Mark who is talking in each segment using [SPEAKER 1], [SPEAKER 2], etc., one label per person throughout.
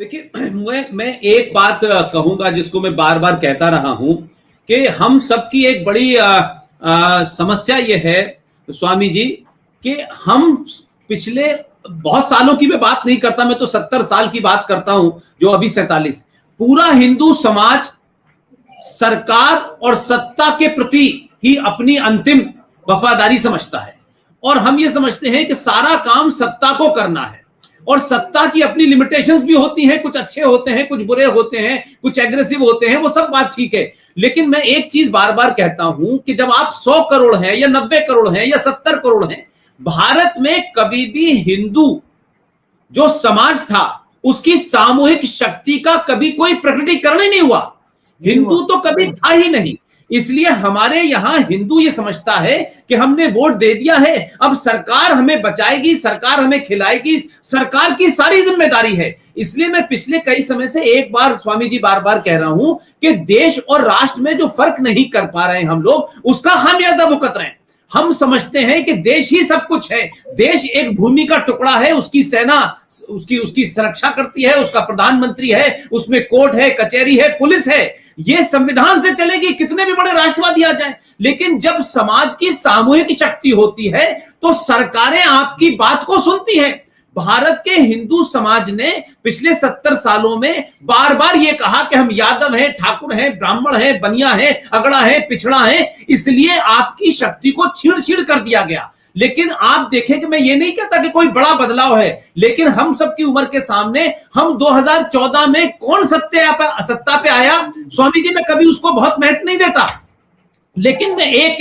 [SPEAKER 1] देखिए, मैं एक बात कहूंगा जिसको मैं बार बार कहता रहा हूं कि हम सबकी एक बड़ी समस्या यह है स्वामी जी कि हम पिछले बहुत सालों की मैं बात नहीं करता, मैं तो 70 साल की बात करता हूं, जो अभी 47। पूरा हिंदू समाज सरकार और सत्ता के प्रति ही अपनी अंतिम वफादारी समझता है, और हम ये समझते हैं कि सारा काम सत्ता को करना है, और सत्ता की अपनी लिमिटेशंस भी होती हैं, कुछ अच्छे होते हैं, कुछ बुरे होते हैं, कुछ एग्रेसिव होते हैं, वो सब बात ठीक है। लेकिन मैं एक चीज बार बार कहता हूं कि जब आप 100 करोड़ हैं या 90 करोड़ हैं या 70 करोड़ हैं, भारत में कभी भी हिंदू जो समाज था उसकी सामूहिक शक्ति का कभी कोई प्रकटीकरण ही नहीं हुआ। हिंदू तो कभी था ही नहीं। इसलिए हमारे यहां हिंदू ये समझता है कि हमने वोट दे दिया है, अब सरकार हमें बचाएगी, सरकार हमें खिलाएगी, सरकार की सारी जिम्मेदारी है। इसलिए मैं पिछले कई समय से एक बार स्वामी जी बार बार कह रहा हूं कि देश और राष्ट्र में जो फर्क नहीं कर पा रहे हैं हम लोग, उसका खामियाजा भुगत रहे हैं। हम समझते हैं कि देश ही सब कुछ है, देश एक भूमि का टुकड़ा है, उसकी सेना उसकी सुरक्षा करती है, उसका प्रधानमंत्री है, उसमें कोर्ट है, कचहरी है, पुलिस है, ये संविधान से चलेगी, कितने भी बड़े राष्ट्रवादी आ जाए। लेकिन जब समाज की सामूहिक शक्ति होती है तो सरकारें आपकी बात को सुनती हैं। भारत के हिंदू समाज ने पिछले 70 सालों में बार बार यह कहा कि हम यादव हैं, ठाकुर हैं, ब्राह्मण हैं, बनिया हैं, अगड़ा है, पिछड़ा है, इसलिए आपकी शक्ति को छीड़ कर दिया गया। लेकिन आप देखें कि मैं ये नहीं कहता कि कोई बड़ा बदलाव है, लेकिन हम सबकी उम्र के सामने हम 2014 में कौन सत्ता पे आया, स्वामी जी मैं कभी उसको बहुत महत्व नहीं देता, लेकिन मैं एक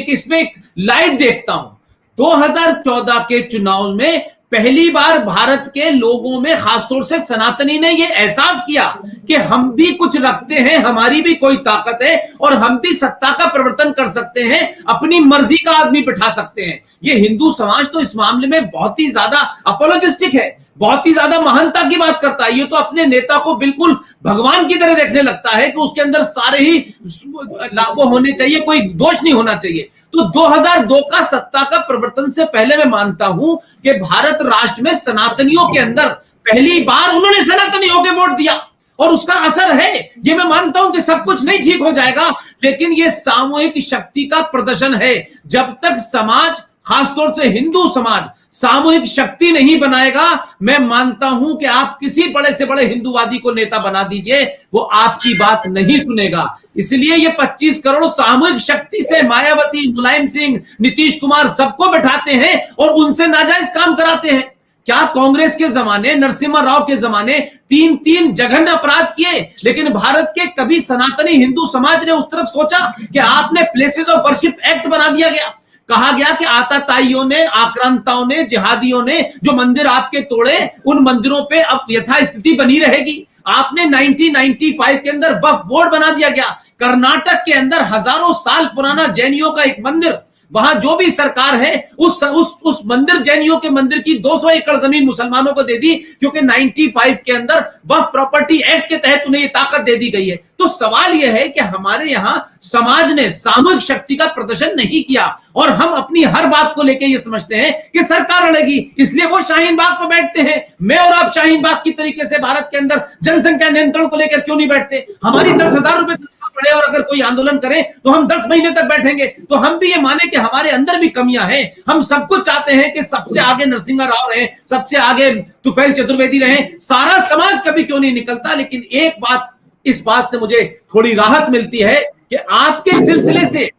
[SPEAKER 1] इसमें लाइट देखता हूं। 2014 के चुनाव में पहली बार भारत के लोगों में, खासतौर से सनातनी ने यह एहसास किया कि हम भी कुछ रखते हैं, हमारी भी कोई ताकत है और हम भी सत्ता का परिवर्तन कर सकते हैं, अपनी मर्जी का आदमी बिठा सकते हैं। ये हिंदू समाज तो इस मामले में बहुत ही ज्यादा अपोलोजिस्टिक है, बहुत ही ज्यादा महानता की बात करता है। ये तो अपने नेता को बिल्कुल भगवान की तरह देखने लगता है कि उसके अंदर सारे ही वो होने चाहिए, कोई दोष नहीं होना चाहिए। तो 2002 का सत्ता का परिवर्तन से पहले मैं मानता हूं कि भारत राष्ट्र में सनातनियों के अंदर पहली बार उन्होंने सनातनियों के वोट दिया, और उसका असर है। ये मैं मानता हूं कि सब कुछ नहीं ठीक हो जाएगा, लेकिन ये सामूहिक शक्ति का प्रदर्शन है। जब तक समाज, खासतौर से हिंदू समाज, सामूहिक शक्ति नहीं बनाएगा, मैं मानता हूं कि आप किसी बड़े से बड़े हिंदूवादी को नेता बना दीजिए, वो आपकी बात नहीं सुनेगा। इसलिए ये 25 करोड़ सामूहिक शक्ति से मायावती, मुलायम सिंह, नीतीश कुमार सबको बैठाते हैं और उनसे नाजायज काम कराते हैं। क्या कांग्रेस के जमाने, नरसिम्हा राव के जमाने 3 जघन्य अपराध किए, लेकिन भारत के कभी सनातनी हिंदू समाज ने उस तरफ सोचा कि आपने प्लेसेस ऑफ वर्शिप एक्ट बना दिया गया। कहा गया कि आताताइयों ने, आक्रांताओं ने, जिहादियों ने जो मंदिर आपके तोड़े, उन मंदिरों पे अब यथास्थिति बनी रहेगी। आपने 1995 के अंदर वक्फ बोर्ड बना दिया गया। कर्नाटक के अंदर हजारों साल पुराना जैनियों का एक मंदिर, वहां जो भी सरकार है उस मंदिर, जैनियों के मंदिर की 200 एकड़ जमीन मुसलमानों को दे दी, क्योंकि 95 के अंदर वक्फ प्रॉपर्टी एक्ट के तहत उन्हें ये ताकत दे दी गई है। तो सवाल यह है कि हमारे यहां समाज ने सामूहिक शक्ति का प्रदर्शन नहीं किया, और हम अपनी हर बात को लेकर यह समझते हैं कि सरकार लड़ेगी, इसलिए वो शाहीन बाग पर बैठते हैं। मैं और आप शाहीन बाग की तरीके से भारत के अंदर जनसंख्या नियंत्रण को लेकर क्यों नहीं बैठते? हमारी 10,000 रुपए पड़े और अगर कोई आंदोलन करें तो हम 10 महीने तक बैठेंगे। तो हम भी ये माने कि हमारे अंदर भी कमियां हैं। हम सब कुछ चाहते हैं कि सबसे आगे नरसिम्हा राव रहे, सबसे आगे तुफैल चतुर्वेदी रहे, सारा समाज कभी क्यों नहीं निकलता। लेकिन एक बात, इस बात से मुझे थोड़ी राहत मिलती है कि आपके सिलसिले से,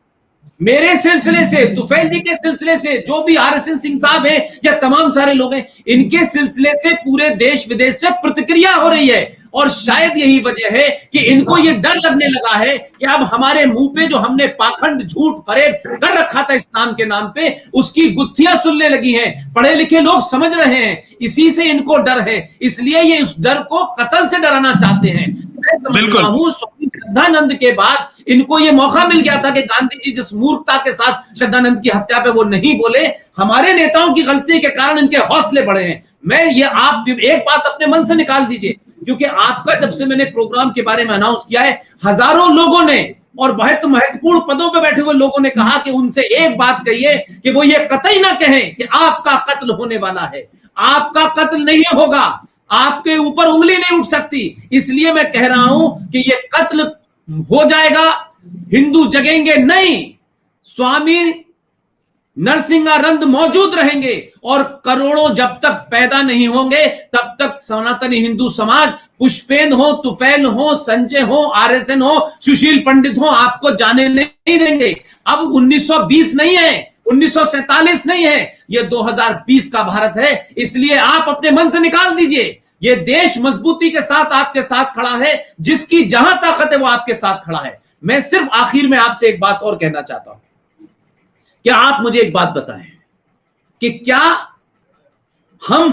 [SPEAKER 1] मेरे सिलसिले से, तुफैल जी के सिलसिले से, जो भी RSN सिंह साहब हैं या तमाम सारे लोग हैं, इनके सिलसिले से पूरे देश विदेश से प्रतिक्रिया हो रही है। और शायद यही वजह है कि इनको ये डर लगने लगा है कि अब हमारे मुंह पे जो हमने पाखंड, झूठ, फरेब कर रखा था इस्लाम के नाम पे, उसकी गुत्थियां सुनने लगी हैं। पढ़े लिखे लोग समझ रहे हैं, इसी से इनको डर है, इसलिए ये इस डर को कत्ल से डराना चाहते हैं। मैं समझता हूं स्वामी श्रद्धानंद के बाद इनको ये मौका मिल गया था कि गांधी जी जिस मूर्खता के साथ श्रद्धानंद की हत्या पे वो नहीं बोले, हमारे नेताओं की गलती के कारण इनके हौसले बढ़े हैं। मैं ये, आप एक बात अपने मन से निकाल दीजिए, क्योंकि आपका जब से मैंने प्रोग्राम के बारे में अनाउंस किया है, हजारों लोगों ने और बहुत महत्वपूर्ण पदों पर बैठे हुए लोगों ने कहा कि उनसे एक बात कहिए कि वो ये कतई ना कहें कि आपका कत्ल होने वाला है। आपका कत्ल नहीं होगा। आपके ऊपर उंगली नहीं उठ सकती। इसलिए मैं कह रहा हूं कि ये कत्ल हो जाएगा, हिंदू जगेंगे नहीं, स्वामी नरसिंहानंद मौजूद रहेंगे और करोड़ों जब तक पैदा नहीं होंगे तब तक सनातनी हिंदू समाज, पुष्पेंद्र हो, तुफैल हो, संजय हो, आरएसएन हो, सुशील पंडित हो, आपको जाने नहीं देंगे। अब 1920 नहीं है, 1947 नहीं है, ये 2020 का भारत है। इसलिए आप अपने मन से निकाल दीजिए। ये देश मजबूती के साथ आपके साथ खड़ा है, जिसकी जहां ताकत है वो आपके साथ खड़ा है। मैं सिर्फ आखिर में आपसे एक बात और कहना चाहता हूं। क्या आप मुझे एक बात बताएं कि क्या हम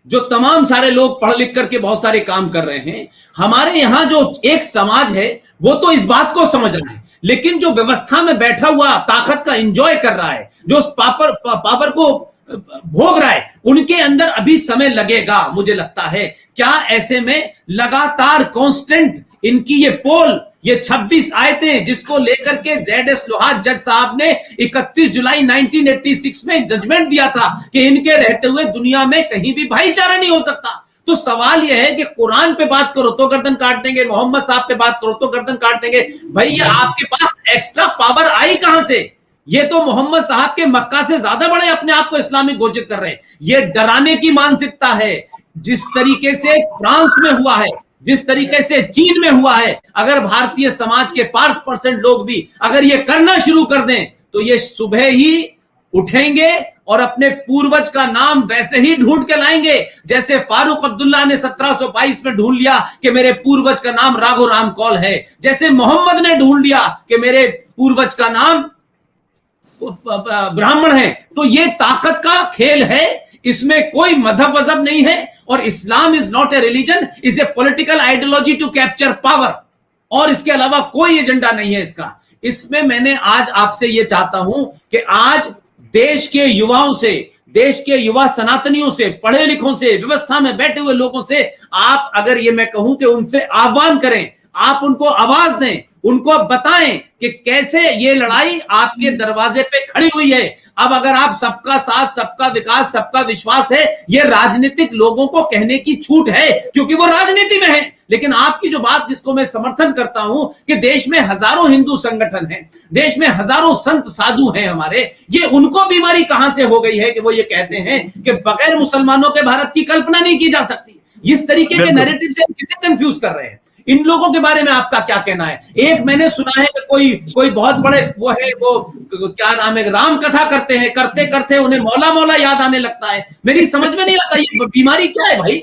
[SPEAKER 1] जो तमाम सारे लोग पढ़ लिख करके बहुत सारे काम कर रहे हैं, हमारे यहां जो एक समाज है वो तो इस बात को समझ रहा है, लेकिन जो व्यवस्था में बैठा हुआ ताकत का एंजॉय कर रहा है, जो उस पावर को भोग रहा है, उनके अंदर अभी समय लगेगा मुझे लगता है। क्या ऐसे में लगातार कांस्टेंट इनकी ये पोल, ये 26 आयतें जिसको लेकर के ZS लोहार जज साहब ने 31 जुलाई 1986 में जजमेंट दिया था कि इनके रहते हुए दुनिया में कहीं भी भाईचारा नहीं हो सकता। तो सवाल यह है कि कुरान पे बात करो तो गर्दन काट देंगे, मोहम्मद साहब पे बात करो तो गर्दन काट देंगे। भैया आपके पास एक्स्ट्रा पावर आई कहां से? ये तो मोहम्मद साहब के मक्का से ज्यादा बड़े अपने आप को इस्लामिक घोषित कर रहे हैं। ये डराने की मानसिकता है। जिस तरीके से फ्रांस में हुआ है, जिस तरीके से चीन में हुआ है, अगर भारतीय समाज के 5% लोग भी अगर ये करना शुरू कर दें तो ये सुबह ही उठेंगे और अपने पूर्वज का नाम वैसे ही ढूंढ के लाएंगे जैसे फारूक अब्दुल्ला ने 1722 में ढूंढ लिया कि मेरे पूर्वज का नाम राघो राम कौल है, जैसे मोहम्मद ने ढूंढ लिया कि मेरे पूर्वज का नाम ब्राह्मण है। तो ये ताकत का खेल है, इसमें कोई मजहब नहीं है। और Islam is not a religion, is a political ideology to capture power, और इसके अलावा कोई एजेंडा नहीं है इसका। इसमें मैंने आज आपसे यह चाहता हूं कि आज देश के युवाओं से, देश के युवा सनातनियों से, पढ़े लिखों से, व्यवस्था में बैठे हुए लोगों से आप अगर ये मैं कहूं कि उनसे आह्वान करें, आप उनको आवाज दें, उनको बताएं कि कैसे ये लड़ाई आपके दरवाजे पे खड़ी हुई है। अब अगर आप सबका साथ, सबका विकास, सबका विश्वास है, ये राजनीतिक लोगों को कहने की छूट है क्योंकि वो राजनीति में है। लेकिन आपकी जो बात जिसको मैं समर्थन करता हूं कि देश में हजारों हिंदू संगठन हैं, देश में हजारों संत साधु हैं हमारे, ये उनको बीमारी कहां से हो गई है कि वो ये कहते हैं कि बगैर मुसलमानों के भारत की कल्पना नहीं की जा सकती। इस तरीके के नैरेटिव से किसे कंफ्यूज कर रहे हैं? इन लोगों के बारे में आपका क्या कहना है? एक मैंने सुना है कि कोई बहुत बड़े वो है, वो क्या नाम है, राम कथा करते हैं, करते करते उन्हें मौला मौला याद आने लगता है। मेरी समझ में नहीं आता ये बीमारी क्या है भाई।